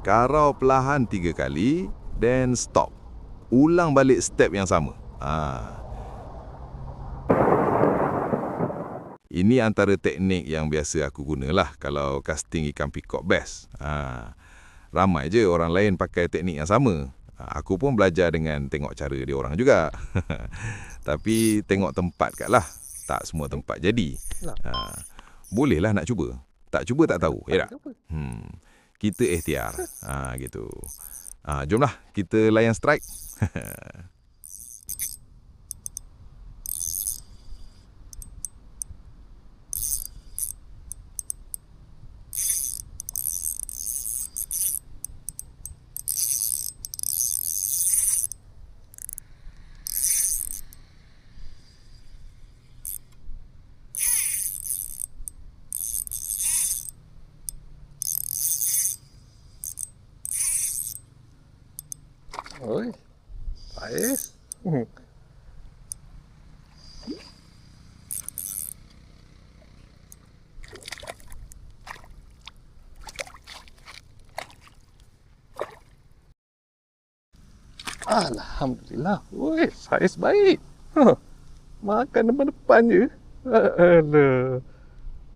Karau perlahan 3 kali, then stop. Ulang balik step yang sama. Ini antara teknik yang biasa aku gunalah kalau casting ikan peacock bass. Ramai je orang lain pakai teknik yang sama. Aku pun belajar dengan tengok cara dia orang juga. Tapi tengok tempat kat lah. Tak semua tempat jadi. Bolehlah nak cuba. Tak cuba tak tahu, ya tak? Kita ikhtiar. Gitu. Jomlah kita layan strike. Oi, Faiz. Alhamdulillah. Oi, Faiz baik. Makan depan-depan je. Alah.